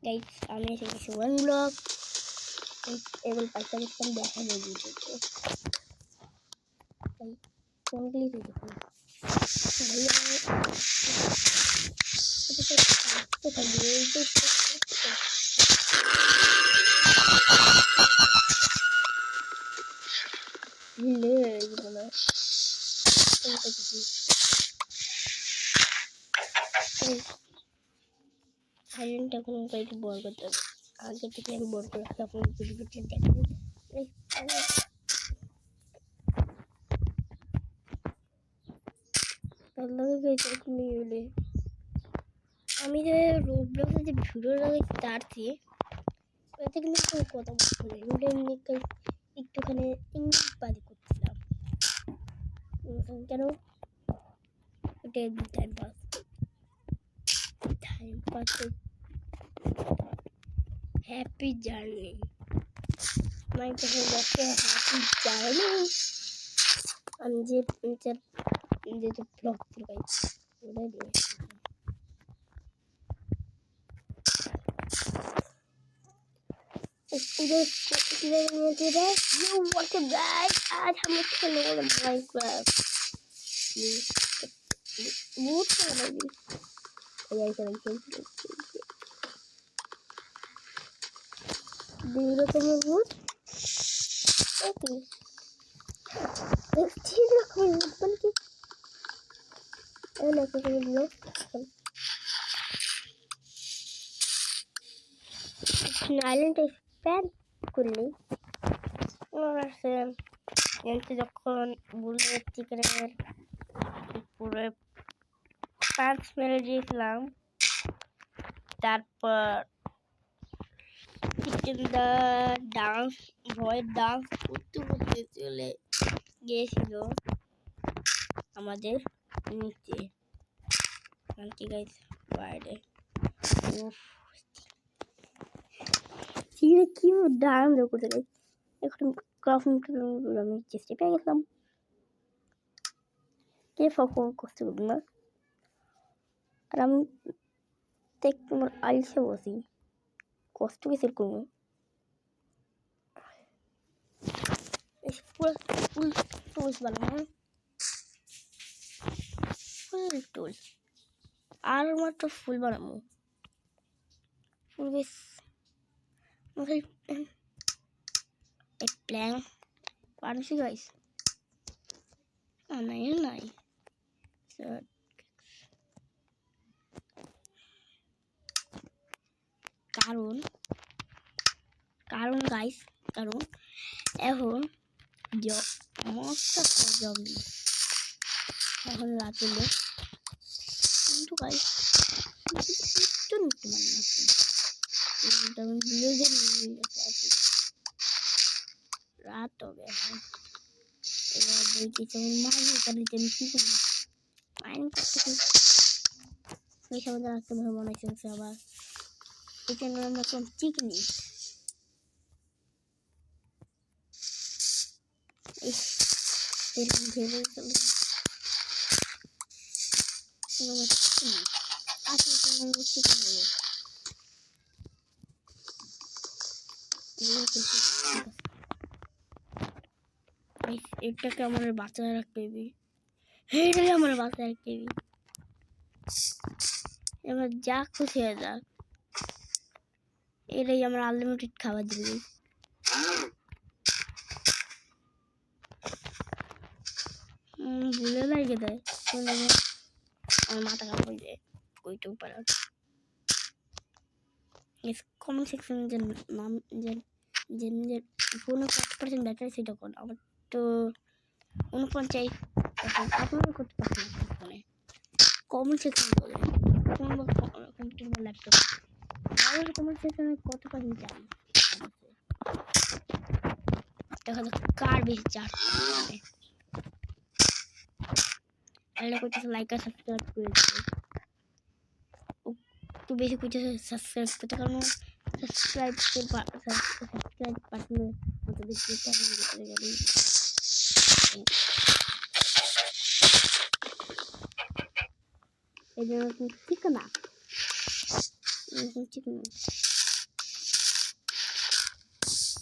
Guys আমি এসে গেছি ওয়ান ব্লক এবার পাইসা দেখতাম দেখা যায় ভিডিওতে কোনগুলি তো দেখুন সাইলেন্টটা কোনো একটু বড় করতে হবে আগে থেকে আমি বড় করে রাখি আপনার ভিডিওটি দেখেন আমি যে রোবলক্সে যে ভিডিওটা ছাড়ছি ওতে কিন্তু কোনো কথা বলছি না একটুখানি ইংলিশ বাদি করছিলাম কেন ওটা টাইম পাস হ্যাপি জার্নি মাই হ্যাপি জার্নি আমি যে ব্লগ দেখাই ওটাই দিয়ে आज हम खेलेंगे माइनक्राफ्ट बहुत सारा यार करेंगे दिलो को बहुत ओके ठीक रखो बल्कि ना को दिलो आइलैंड स्पैन করলি আছে যখন বুলেট চিকেনের পুরো 5 মিনিট দিয়েছিলাম তারপর চিকেনটা ডান্স করতে চলে গিয়েছিল আমাদের নিচে কি গাইস বাইরে কি ডান্স করতে গাইস এখন আমি চেষ্টা পেয়ে গেলাম কে ফোন করতে না আর আমি তোমার আইসে বসি কষ্ট কিসের করবো ফুল টুলস বানাবো ফুল টুলস আর মাত্র ফুল বানাবো ফুল বেশ एक प्लान पार्टी गाइस नहीं কারণ গাইস কারণ এখন মস্ত জমি এখন রাতে কিন্তু গাইস একটু রাত হবে এখন এবার দেখি যেমন মাঝে তাহলে আমি কি করি মাইন করতে এই সব রাখতে মনে হচ্ছে আবার এখানে আমরা কোন চিকনি এরকম ভেবে চলে এটাকে আমার বাঁচায় রাখতে হবে এটাকে আমার বাঁচায় রাখতে হবে এবার যা খুশি হয়ে যাক এটাই আমার আনলিমিটেড খাবার দিবে ভুলে লাগে দেয় আমার মাথা খারাপ হয়ে যায় ওইটাও পারে কমেন্ট সেকশন যে নাম যে ফোনে 5% ব্যাটারি সেটা কোন আমার তো 49 আপলোড করতে পারছি না ফোনে কমেন্ট সেকশন বলে ফোন বা কম্পিউটার বা ল্যাপটপ আর কমেন্ট সেকশনে কত পার্সেন্ট চাই দেখা যাক কার বেশি চার্জ আল্লাহ করতেছে লাইক আর সাবস্ক্রাইব করে দিতে একটু বেশি করতেছে সাবস্ক্রাইব করতে কারণ সাবস্ক্রাইব বাটনে মতো বেশি করে গেলে এই জন্য ঠিক না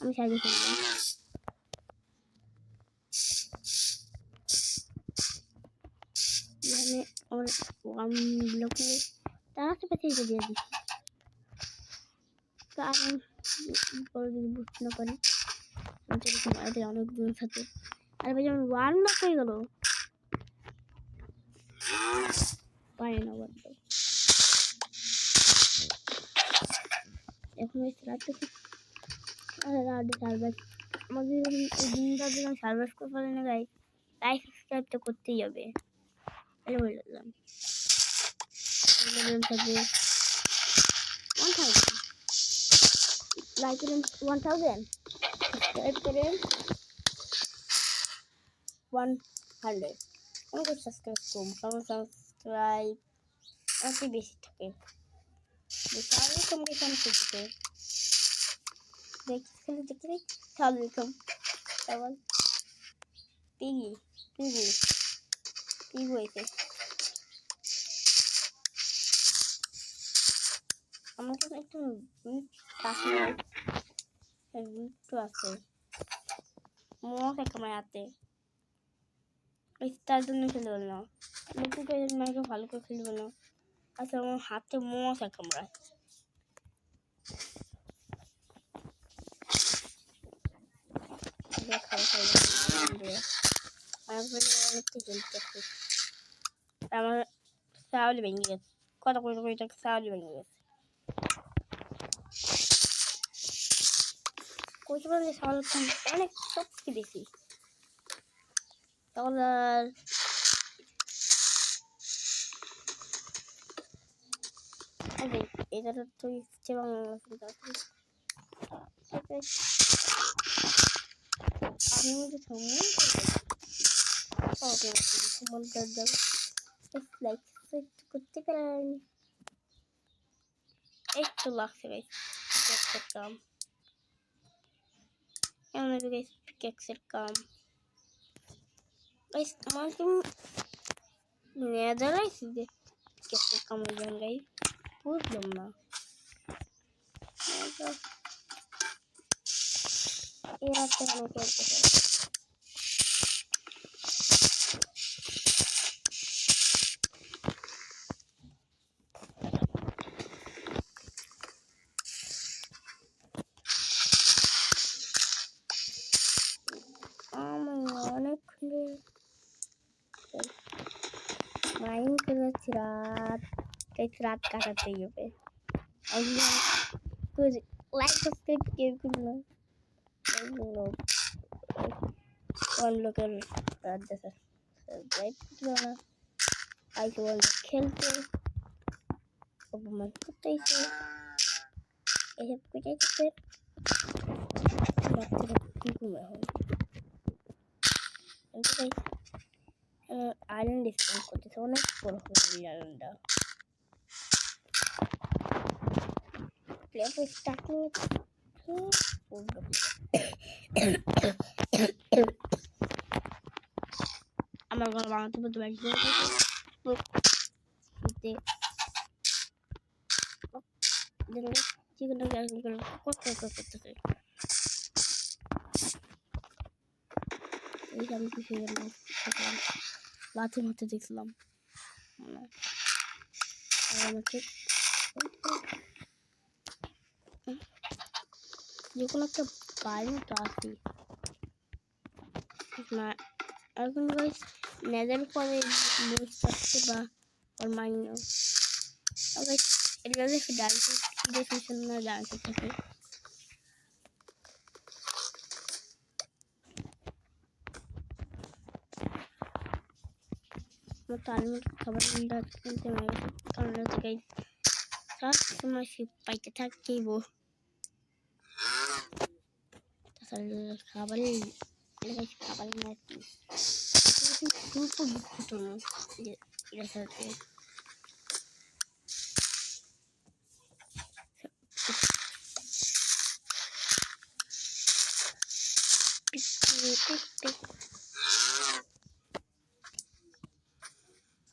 আমি সাইডে খেলবো। এখানে আমার ওয়ান ব্লকে তার আশেপাশে দিয়ে দিচ্ছি, কারণ পরে যদি বুঝতে না পারি এদের অনেক দূর থাকে। আর ভাই যেমন ওয়ান ব্লক হয়ে গেল, পারে না বলতে। এখন ওই সার্ভার আমাদের এই দিনটা যখন সার্ভার করতে পারে না গাই, লাইক সাবস্ক্রাইব তো করতেই হবে। তাহলে বলে দিলাম থাকবে 1000 লাইক 1000 সাবস্ক্রাইব করে 100 আমাকে সাবস্ক্রাইব করুন, কারণ সাবস্ক্রাইব অনেক বেশি থাকে। তাহলে তোমরা এখানে করতে দেখতে তাহলে এরকম আবার পিগি পিগি পিগি হয়েছে। আমার কাছে একটু কাছে একটু আছে মোয়া থাকে আমার হাতে, তার জন্য খেলবো না, লোককে মাকে ভালো করে খেলবো না। আচ্ছা আমার হাতে মোয়া থাকে আমরা আমার চাউল ভেঙে গেছে, কত করে করে চাউল ভেঙে গেছে। কচু বাজারে চাউল অনেক শক্তি বেশি, তাহলে এটা তো ইচ্ছে বাংলা আমি মধ্যে করতে পারেন একটু লাগছে কাম কেকের কাম আমার কি দাঁড়াইছি যে কেকের কাম গাই বুঝলাম না। এই রাতে অনেকে অনেক মাইন করে যাচ্ছি রাত কাটাতে হবে। লাইক সাবস্ক্রাইব কেউ করলো লোকের রাত দেখা সাবস্ক্রাইব করলো না, আইসে বলতে খেলতে অপমান করতেইছে এসব করতে বাচ্চারা কি ঘুমে হয় আইল্যান্ড ডিসকাউন্ট করতেছে, অনেক বড় হবে আইল্যান্ডটা। প্লেয়ার স্টার্টিং আমার ঘর বানাতে বলতে পারি করতেছে এই আমি কিছু লাথি মারতে দেখছিলাম আমাকে যে কোনো একটা বাইরে তো আসি না এখন গাইস নেজার পরে বুঝতে পারছে বা ওর মাইন্ড গাইস এটা দেখে ডান্স ডেফিনেশন না ডান্স থাকে তার খাবার কিনতে মারা কারণ হচ্ছে গাইস সব সময় সে পাইতে থাকতেইব তাহলে খাবারের খাবার না খুব বিস্কুট এর সাথে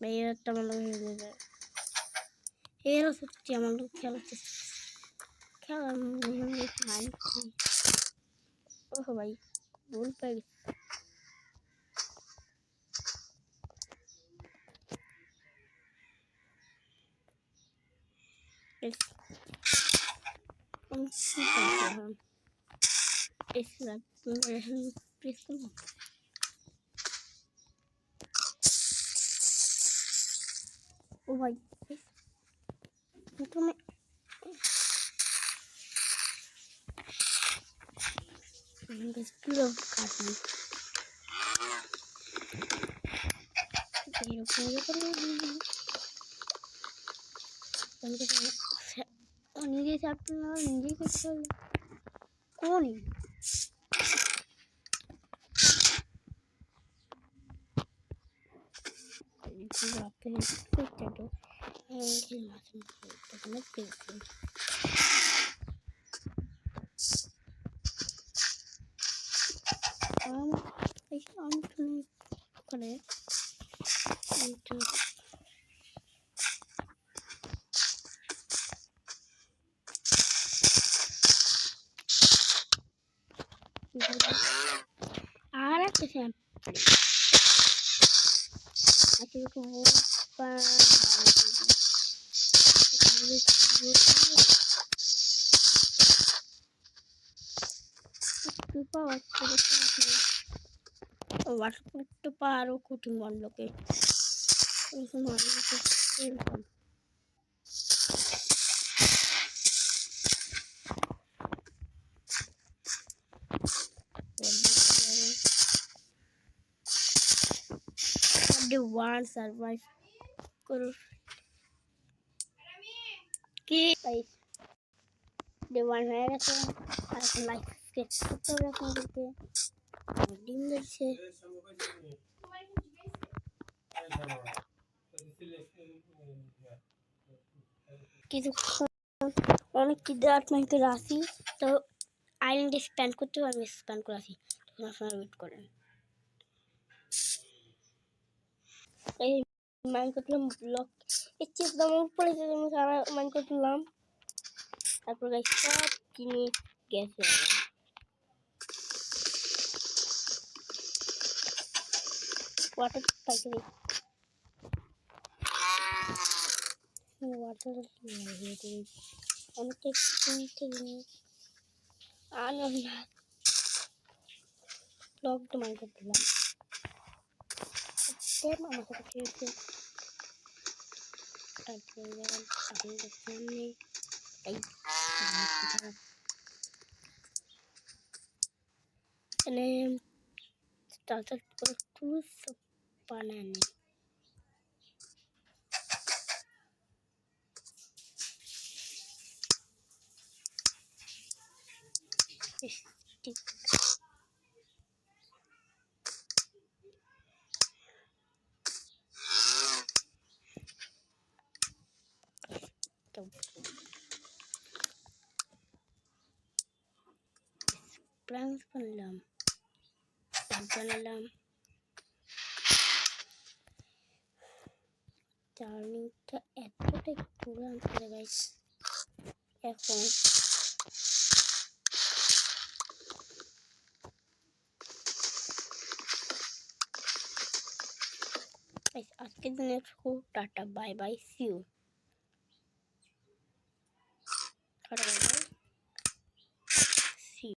মেয়েরটা আমার হয়ে যাবে এর সত্যি আমার খেলা খেলা ও ভাই ভুল পেয়ে গেছি ও ভাই প্রথমে পুরো কাটুন নিজে চাপতে না নিজেই করতে হবে কোন রাতে করতে তো করে আর একটা একটু পারো কুটুম লোকে one survive করো কি ডে ওয়ান হয়ে গেছে আর এখন লাইফ স্কেচ করতে হবে আপনাদেরকে ডিম দিচ্ছে কিছুক্ষণ অনেক কিছু 8 মিনিট করে আসি তো আইল্যান্ডে স্প্যান্ড করতে আমি স্প্যান্ড করে আসি তখন আপনারা ওয়েট করেন এই মাইন্ড করলাম ব্লক এর চেয়ে দাম উপরে আমি সারা মাইন্ড করলাম তারপর গাইস সব কিনে গেছে ওয়াটার পাইছি ওয়াটার লাগিয়ে অনেকটা কিনতে জিনিস আনো না ব্লকটা মাইন্ড করলাম আমার সাথে খেয়েছে তারপরে আপনাদের সামনে এই এখানে started করে টুলস বানানি স্টিক প্ল্যান্স বানালাম টার্নিংটা এতটাই পুরো আনতে গাইস এখন আজকের দিনের খুব tata bye bye see you tata by